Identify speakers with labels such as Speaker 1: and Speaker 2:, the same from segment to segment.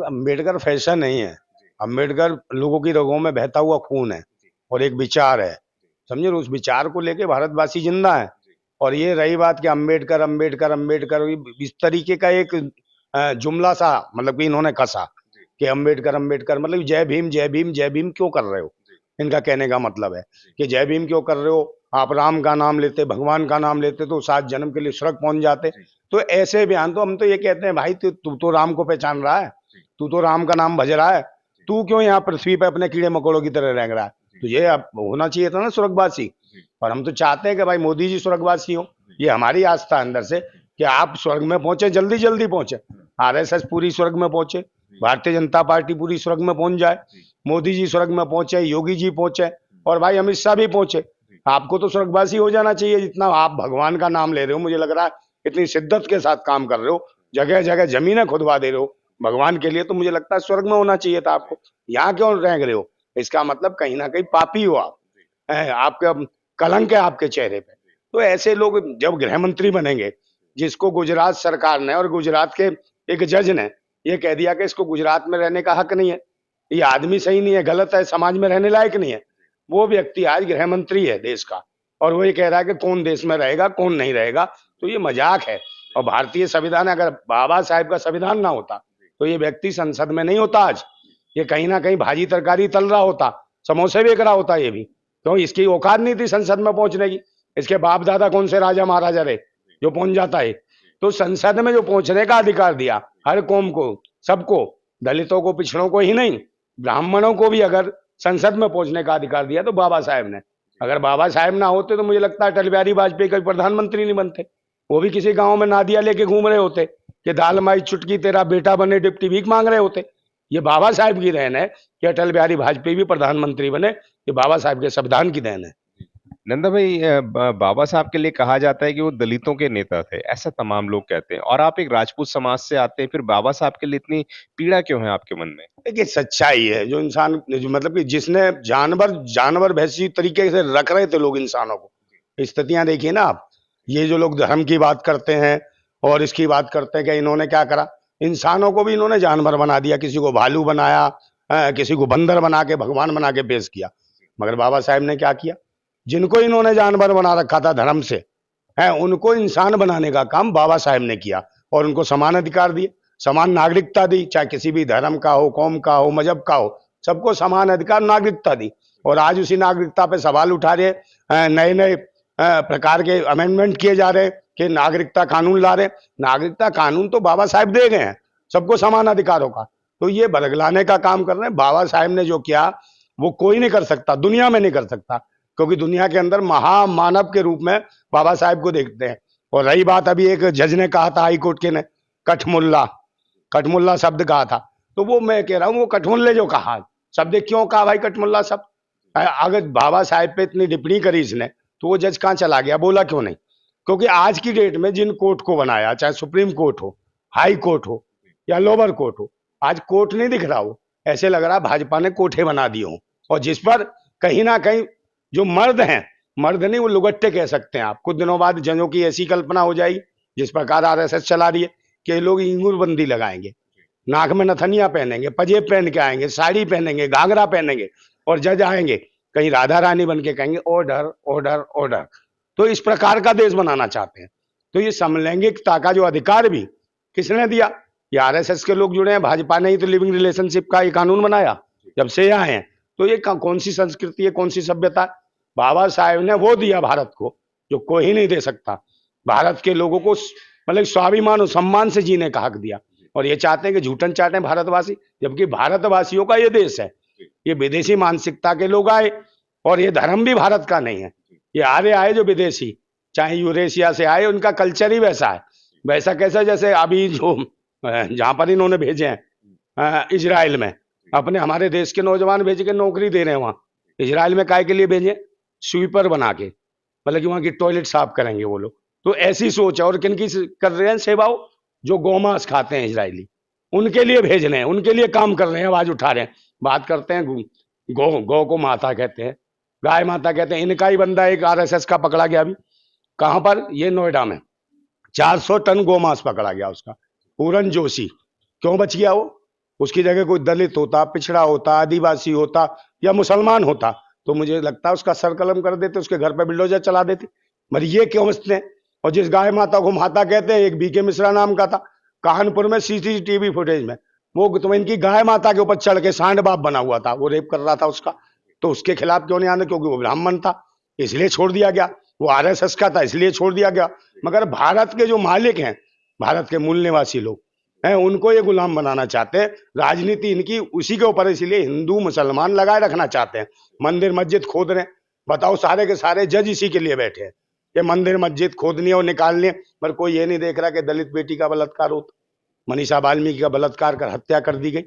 Speaker 1: Ambedkar fashion नहीं है। अम्बेडकर लोगों की रगों में बहता हुआ खून है और एक विचार है, समझे। उस विचार को लेके भारतवासी जिंदा है। और ये रही बात कि अम्बेडकर अम्बेडकर अम्बेडकर, इस तरीके का एक जुमला सा मतलब कि इन्होंने कसा कि अम्बेडकर अम्बेडकर, मतलब जय भीम जय भीम जय भीम क्यों कर रहे हो। इनका कहने का मतलब है कि जय भीम क्यों कर रहे हो, आप राम का नाम लेते, भगवान का नाम लेते तो 7 जन्म के लिए स्वर्ग पहुंच जाते। तो ऐसे बयान, तो हम तो ये कहते हैं भाई तू तो राम को पहचान रहा है, तू तो राम का नाम भज रहा है, तू क्यों यहाँ पृथ्वी पे अपने कीड़े मकोड़ों की तरह रह रहा है। तो ये अब होना चाहिए था ना स्वर्गवासी। और हम तो चाहते हैं कि भाई मोदी जी स्वर्गवासी हो। ये हमारी आस्था है अंदर से कि आप स्वर्ग में पहुंचे, जल्दी जल्दी पहुंचे। आरएसएस पूरी स्वर्ग में पहुंचे, भारतीय जनता पार्टी पूरी स्वर्ग में पहुंच जाए, मोदी जी स्वर्ग में पहुंचे, योगी जी पहुंचे और भाई अमित शाह भी पहुंचे। आपको तो स्वर्गवासी हो जाना चाहिए। जितना आप भगवान का नाम ले रहे हो, मुझे लग रहा है इतनी शिद्दत के साथ काम कर रहे हो, जगह जगह जमीनें खुदवा दे रहे हो भगवान के लिए, तो मुझे लगता है स्वर्ग में होना चाहिए था आपको। यहाँ क्यों रह रहे हो। इसका मतलब कहीं ना कहीं पापी हो आप, आपका कलंक है आपके चेहरे पे। तो ऐसे लोग जब गृह मंत्री बनेंगे, जिसको गुजरात सरकार ने और गुजरात के एक जज ने ये कह दिया कि इसको गुजरात में रहने का हक नहीं है, ये आदमी सही नहीं है, गलत है, समाज में रहने लायक नहीं है, वो व्यक्ति आज गृह मंत्री है देश का, और वो ये कह रहा है कि कौन देश में रहेगा कौन नहीं रहेगा। तो ये मजाक है। और भारतीय संविधान, अगर बाबा साहेब का संविधान ना होता तो ये व्यक्ति संसद में नहीं होता आज। ये कहीं ना कहीं भाजी तरकारी तल रहा होता, समोसे बेच रहा होता ये भी। क्यों, इसकी औकात नहीं थी संसद में पहुंचने की। इसके बाप दादा कौन से राजा महाराजा रहे जो पहुंच जाता है। तो संसद में जो पहुंचने का अधिकार दिया हर कौम को, सबको, दलितों को, पिछड़ों को ही नहीं, ब्राह्मणों को भी अगर संसद में पहुंचने का अधिकार दिया तो बाबा साहेब ने। अगर बाबा साहेब ना होते तो मुझे लगता है अटल बिहारी वाजपेयी कभी प्रधानमंत्री नहीं बनते। वो भी किसी गांव में नादिया लेके घूम रहे होते कि दाल माई चुटकी तेरा बेटा बने, डिप्टी भीख मांग रहे होते। ये बाबा साहेब की देन है कि अटल बिहारी वाजपेयी भी प्रधानमंत्री बने। ये बाबा साहेब के संविधान की देन है।
Speaker 2: नंदा भाई, बाबा साहब के लिए कहा जाता है कि वो दलितों के नेता थे, ऐसा तमाम लोग कहते हैं, और आप एक राजपूत समाज से आते हैं, फिर बाबा साहब के लिए इतनी पीड़ा क्यों है आपके मन में?
Speaker 1: देखिए सच्चाई है, जो इंसान जो मतलब कि जिसने जानवर जानवर भैंसी तरीके से रख रहे थे लोग इंसानों को, स्थितियां देखिए ना आप। ये जो लोग धर्म की बात करते हैं और इसकी बात करते हैं कि इन्होंने क्या करा, इंसानों को भी इन्होंने जानवर बना दिया, किसी को भालू बनाया, किसी को बंदर बना के भगवान बना के पेश किया। मगर बाबा साहेब ने क्या किया, जिनको इन्होंने जानवर बना रखा था धर्म से, है उनको इंसान बनाने का काम बाबा साहेब ने किया और उनको समान अधिकार दिए, समान नागरिकता दी, चाहे किसी भी धर्म का हो, कौम का हो, मजहब का हो, सबको समान अधिकार नागरिकता दी। और आज उसी नागरिकता पे सवाल उठा रहे, नए नए प्रकार के अमेंडमेंट किए जा रहे कि नागरिकता कानून ला रहे। नागरिकता कानून तो बाबा साहेब दे गए हैं सबको समान अधिकारों का। तो ये बरगलाने का काम कर रहे हैं। बाबा साहेब ने जो किया वो कोई नहीं कर सकता, दुनिया में नहीं कर सकता, क्योंकि दुनिया के अंदर महामानव के रूप में बाबा साहेब को देखते हैं। और रही बात, अभी एक जज ने कहा था हाई कोर्ट के ने, कठमुल्ला, कठमुल्ला शब्द कहा था, तो वो मैं कह रहा हूँ वो कठमुल्ले जो कहा शब्द, क्यों कहा भाई कठमुल्ला शब्द। अगर बाबा साहेब पे इतनी टिप्पणी करी इसने तो वो जज कहाँ चला गया, बोला क्यों नहीं। क्योंकि आज की डेट में जिन कोर्ट को बनाया, चाहे सुप्रीम कोर्ट हो, हाई कोर्ट हो या लोअर कोर्ट हो, आज कोर्ट नहीं दिख रहा हो, ऐसे लग रहा भाजपा ने कोठे बना दिए हो। और जिस पर कहीं ना कहीं जो मर्द हैं, मर्द नहीं वो लुगट्टे कह सकते हैं आप, कुछ दिनों बाद जजों की ऐसी कल्पना हो जाएगी जिस प्रकार आरएसएस चला रही है कि लोग इंगूर बंदी लगाएंगे, नाक में नथनिया पहनेंगे, पजेब पहन के आएंगे, साड़ी पहनेंगे, घाघरा पहनेंगे, और जज आएंगे कहीं राधा रानी बन के कहेंगे ऑर्डर ऑर्डर ऑर्डर। तो इस प्रकार का देश बनाना चाहते हैं। तो ये समलैंगिकता का जो अधिकार भी किसने दिया, ये आरएसएस के लोग जुड़े हैं, भाजपा ने ही तो लिविंग रिलेशनशिप का ये कानून बनाया जब से आए हैं। तो ये कौन सी संस्कृति है, कौन सी सभ्यता है। बाबा साहेब ने वो दिया भारत को जो कोई नहीं दे सकता। भारत के लोगों को मतलब स्वाभिमान और सम्मान से जीने का हक दिया। और ये चाहते हैं कि झूठन चाटें भारतवासी, जबकि भारतवासियों का ये देश है। ये विदेशी मानसिकता के लोग आए, और ये धर्म भी भारत का नहीं है, ये आर्य आए जो विदेशी, चाहे यूरेशिया से आए, उनका कल्चर ही वैसा है। वैसा कैसा, जैसे अभी जो जहां पर इन्होंने भेजे हैं इजराइल में, अपने हमारे देश के नौजवान भेज के नौकरी दे रहे हैं वहां। इजराइल में काय के लिए भेजे, स्वीपर बना के, मतलब कि वहां की टॉयलेट साफ करेंगे वो लोग। तो ऐसी सोच है। और किन की कर रहे हैं सेवाओं, जो गौमांस खाते हैं इजरायली, उनके लिए भेज रहे हैं, उनके लिए काम कर रहे हैं, आवाज उठा रहे हैं। बात करते हैं गौ, गौ को माता कहते हैं, गाय माता कहते हैं। इनका ही बंदा एक आरएसएस का पकड़ा गया अभी, कहां पर, ये नोएडा में 400 टन गौमांस पकड़ा गया उसका, पूरन जोशी। क्यों बच गया वो, उसकी जगह कोई दलित होता, पिछड़ा होता, आदिवासी होता या मुसलमान होता, तो मुझे लगता है उसका सर कलम कर देते, उसके घर पे बुलडोजर चला देते। मगर ये क्यों समझते हैं? और जिस गाय माता को माता कहते हैं, एक बीके मिश्रा नाम का था, कानपुर में सीसीटीवी फुटेज में वो तो इनकी गाय माता के ऊपर चढ़ के सांड बाप बना हुआ था, वो रेप कर रहा था उसका। तो उसके खिलाफ क्यों नहीं आना? क्योंकि वो ब्राह्मण था, इसलिए छोड़ दिया गया। वो आरएसएस का था, इसलिए छोड़ दिया गया। मगर भारत के जो मालिक हैं, भारत के मूल निवासी लोग हैं, उनको ये गुलाम बनाना चाहते हैं। राजनीति इनकी उसी के ऊपर, इसलिए हिंदू मुसलमान लगाए रखना चाहते हैं। मंदिर मस्जिद खोद रहे हैं, बताओ, सारे के सारे जज इसी के लिए बैठे हैं कि मंदिर मस्जिद खोदनी है और निकालनी है। पर कोई ये नहीं देख रहा कि दलित बेटी का बलात्कार होता, मनीषा वाल्मीकि का बलात्कार कर हत्या कर दी गई।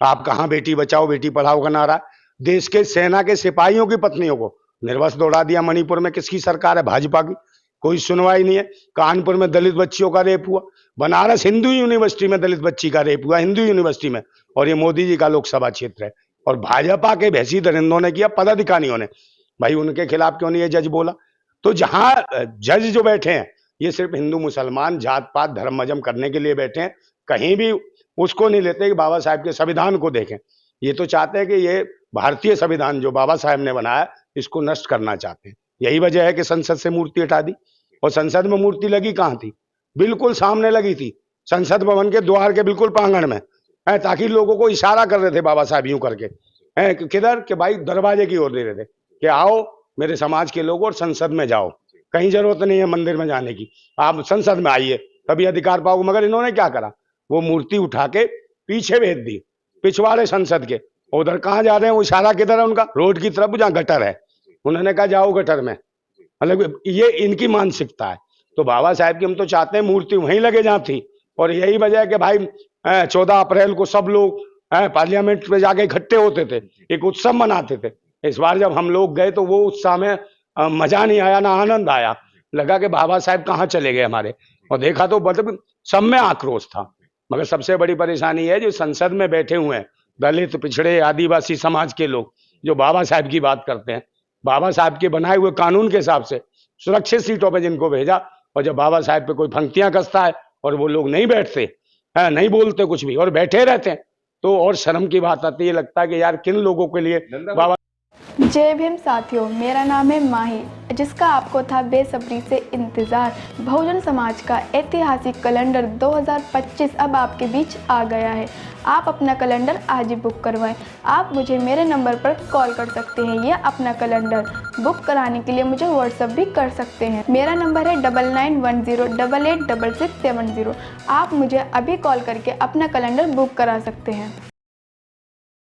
Speaker 1: आप कहाँ बेटी बचाओ बेटी पढ़ाओ का नारा? देश के सेना के सिपाहियों की पत्नियों को निर्वस्त्र दौड़ा दिया। मणिपुर में किसकी सरकार है? भाजपा की। कोई सुनवाई नहीं है। कानपुर में दलित बच्चियों का रेप हुआ। बनारस हिंदू यूनिवर्सिटी में दलित बच्ची का रेप हुआ, हिंदू यूनिवर्सिटी में, और ये मोदी जी का लोकसभा क्षेत्र है। और भाजपा के भैंसी दरिंदों ने किया, पदाधिकारियों ने। भाई उनके खिलाफ क्यों नहीं ये जज बोला? तो जहां जज जो बैठे हैं, ये सिर्फ हिंदू मुसलमान जात पात धर्म मजम करने के लिए बैठे हैं। कहीं भी उसको नहीं लेते कि बाबा साहब के संविधान को देखें। ये तो चाहते हैं कि ये भारतीय संविधान जो बाबा साहब ने बनाया, इसको नष्ट करना चाहते हैं। यही वजह है कि संसद से मूर्ति हटा दी। और संसद में मूर्ति लगी कहाँ थी? बिल्कुल सामने लगी थी, संसद भवन के द्वार के बिल्कुल प्रांगण में है, ताकि लोगों को इशारा कर रहे थे बाबा साहब यूं करके, है किधर के भाई दरवाजे की ओर दे रहे थे कि आओ मेरे समाज के लोग और संसद में जाओ, कहीं जरूरत नहीं है मंदिर में जाने की, आप संसद में आइए तभी अधिकार पाओगे। मगर इन्होंने क्या करा? वो मूर्ति उठा के पीछे भेज दी, पिछवाड़े संसद के। उधर कहाँ जा रहे हैं? वो इशारा किधर है उनका? रोड की तरफ जहाँ गटर है। उन्होंने कहा जाओ गटर में। मतलब ये इनकी मानसिकता है। तो बाबा साहब की हम तो चाहते हैं मूर्ति वहीं लगे जहाँ थी। और यही वजह है कि भाई 14 अप्रैल को सब लोग पार्लियामेंट में जाके इकट्ठे होते थे, एक उत्सव मनाते थे। इस बार जब हम लोग गए तो वो उत्साह में मजा नहीं आया, ना आनंद आया। लगा कि बाबा साहब कहाँ चले गए हमारे। और देखा तो मतलब सब में आक्रोश था। मगर सबसे बड़ी परेशानी है जो संसद में बैठे हुए हैं दलित, पिछड़े, आदिवासी समाज के लोग, जो बाबा साहब की बात करते हैं, बाबा साहब के बनाए हुए कानून के हिसाब से सुरक्षित सीटों पे जिनको भेजा, और जब बाबा साहब पे कोई पंक्तियां कसता है और वो लोग नहीं बैठते हैं, नहीं बोलते कुछ भी और बैठे रहते हैं, तो और शर्म की बात आती है। लगता है कि यार किन लोगों के लिए बाबा।
Speaker 3: जय भीम साथियों, मेरा नाम है माही, जिसका आपको था बेसब्री से इंतज़ार। बहुजन समाज का ऐतिहासिक कैलेंडर 2025 अब आपके बीच आ गया है। आप अपना कैलेंडर आज ही बुक करवाएं। आप मुझे मेरे नंबर पर कॉल कर सकते हैं या अपना कैलेंडर बुक कराने के लिए मुझे व्हाट्सअप भी कर सकते हैं। मेरा नंबर है 9910886670। आप मुझे अभी कॉल करके अपना कैलेंडर बुक करा सकते हैं।